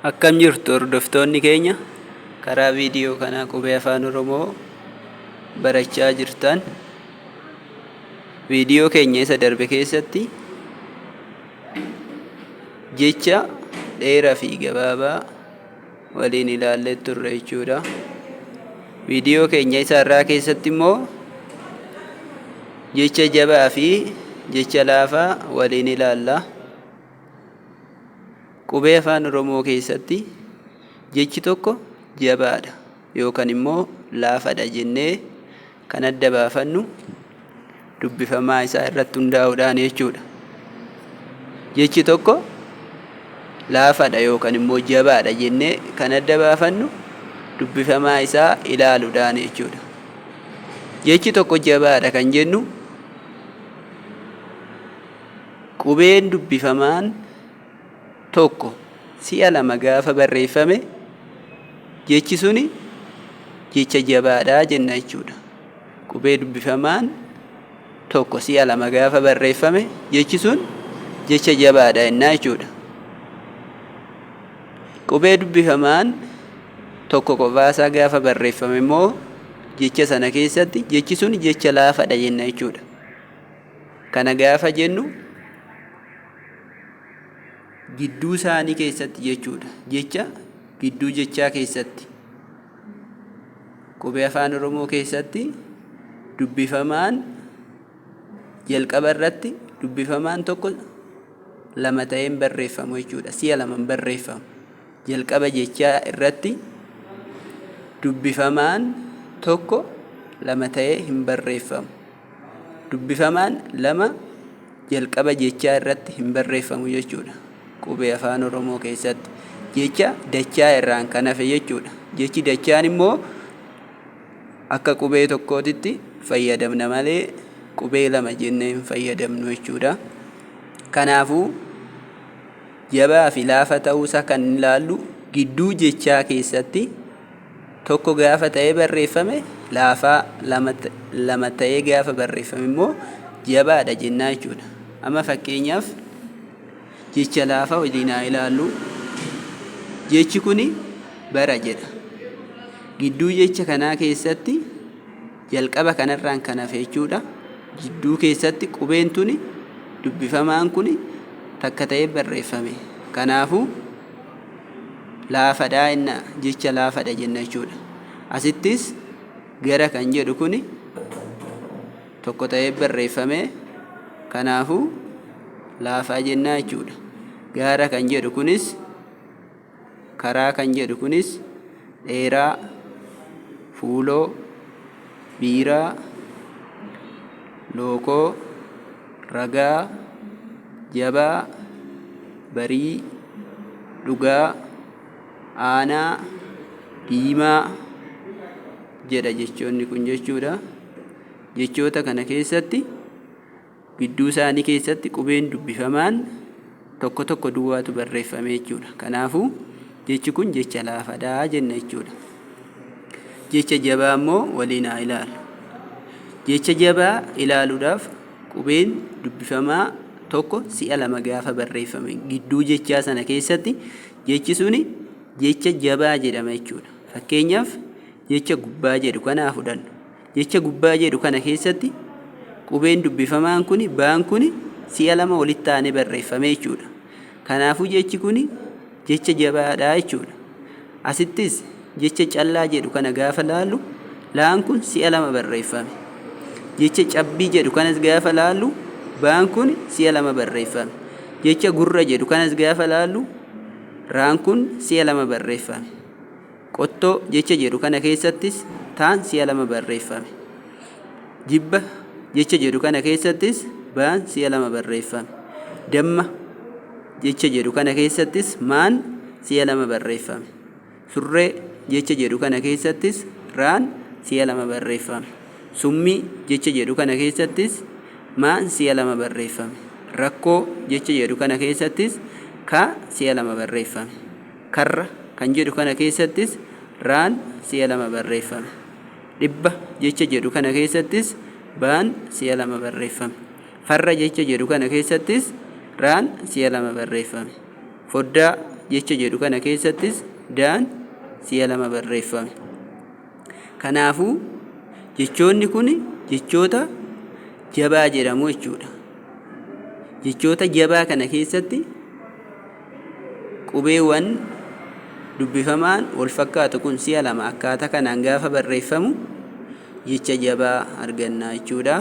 Akkam jirtu hordoftoonni keenya karaa viidiyoo kanaa qubee afaan Oromoo barachaa jirtan. Viidiyoo keenya isa darbe keessatti jecha dheeraa fi gabaabaa waliin ilaallee turre jechuudha. Viidiyoo keenya isa irraa keessatti immoo jecha jabaa fi jecha laafaa waliin ilaalla. Qubee afaan Oromoo keessatti jechi tokko jabaadha yookaan immoo laafadha jennee kan adda baafannu dubbifamaa isaa irratti hundaa'uudhaan jechuudha. Jechi tokko laafadha yookaan immoo jabaadha jennee kan adda baafannu dubbifamaa isaa ilaaluudhaan jechuudha. Jechi tokko jabaadha kan jennu qubeen dubbifamaan tokko si'a lama gaafa barreeffame jechi suni jecha jabaadhaa jenna jechuudha. Qubee dubbifamaan tokko si'a lama gaafa barreeffame jechi sun jecha jabaadhaa jennaa jechuudha. Qubee dubbifamaan tokko qofaasaa gaafa barreeffame immoo jecha sana keessatti jechi sun jecha laafadha jenna jechuudha. Kana gaafa jennu gidduu isaanii keessatti jechuudha. Jecha gidduu jechaa keessatti qubee afaan Oromoo keessatti dubbifamaan jalqaba irratti dubbifamaan tokko lama ta'een barreeffamu jechuudha. Si'a lamaan barreeffamu. Jalqaba jechaa irratti dubbifamaan tokko lama ta'ee hin barreeffamu. Dubbifamaan lama jalqaba jechaa irratti hin barreeffamu jechuudha. Qubee afaan Oromoo keessatti jecha dachaa irraan kan hafe jechuudha. Jechi dachaan immoo akka qubee tokkootitti fayyadamna malee qubee lama jennee hin fayyadamnu jechuudha. Kanaafuu jabaa fi laafa ta'uusaa kan ilaallu gidduu jechaa keessatti tokko gaafa ta'ee barreeffame laafaa lama ta'ee gaafa barreeffame immoo jabaadha jennaa jechuudha. Amma fakkeenyaaf jecha laafaa waliin haa ilaallu. Jechi kuni bara jedha. Gidduu jecha kanaa keessatti jalqaba kanarraan kan hafe jechuudha. Gidduu keessatti qubeen tuni dubbifamaan kuni takka ta'ee barreeffame. Kanaafuu laafadhaa jenna jecha laafadha jenna jechuudha. Asittis gara kan jedhu kuni tokko ta'ee barreeffame. Kanaafuu laafaa jennaa jechuudha. Gaara kan jedhu kunis karaa kan jedhu kunis dheeraa, fuuloo, biiraa, lookoo, ragaa, jabaa, barii, dhugaa, aanaa, diimaa jedha jechoonni kun jechuudha. Jechoota kana keessatti gidduu isaanii keessatti qubeen dubbifamaan tokko tokko duwwaatu barreeffame jechuudha. Kanaafuu jechi kun jecha laafadhaa jenna jechuudha. Jecha jabaa immoo waliin haa ilaallu. Jecha jabaa ilaaluudhaaf qubeen dubbifamaa tokko si'a lama gaafa barreeffame gidduu jechaa sana keessatti jechi suni jecha jabaa jedhama jechuudha. Fakkeenyaaf jecha gubbaa jedhu kana haa fudhannu. Jecha gubbaa jedhu kana keessatti qubeen dubbifamaan kuni baan kuni si'a lama walitti aanee barreeffame jechuudha. Kanaafuu jechi kuni jecha jabaadhaa jechuudha. Asittis jecha callaa jedhu kana gaafa laallu laan kun si'a lama barreeffame. Jecha cabbii jedhu kanas gaafa laallu baan kun si'a lama barreeffame. Jecha gurra jedhu kanas gaafa laallu raan kun si'a lama barreeffame. Qottoo jecha jedhu kana keessattis taan si'a lama barreeffame. Jibba jecha jedhu kana keessattis baan si'a lama barreeffame. Damma jecha jedhu kana keessattis maan si'a lama barreeffame. Surree jecha jedhu kana keessattis raan si'a lama barreeffame. Summii jecha jedhu kana keessattis maan si'a lama barreeffame. Rakkoo jecha jedhu kana keessattis ka si'a lama barreeffame. Karra kan jedhu kana keessattis raan si'a lama barreeffame. Dhibba jecha jedhu kana keessattis baan si'a lama barreeffame. Farra jecha jedhu kana keessattis raan si'a lama barreeffame. Foddaa jecha jedhu kana keessattis daan si'a lama barreeffame. Kanaafuu jechoonni kun jechoota jabaa jedhamu jechuudha. Jechoota jabaa kana keessatti qubeewwan dubbifamaan wal fakkaatu kun si'a lama akkaataa kanaan gaafa barreeffamu jecha jabaa arganna jechuudha.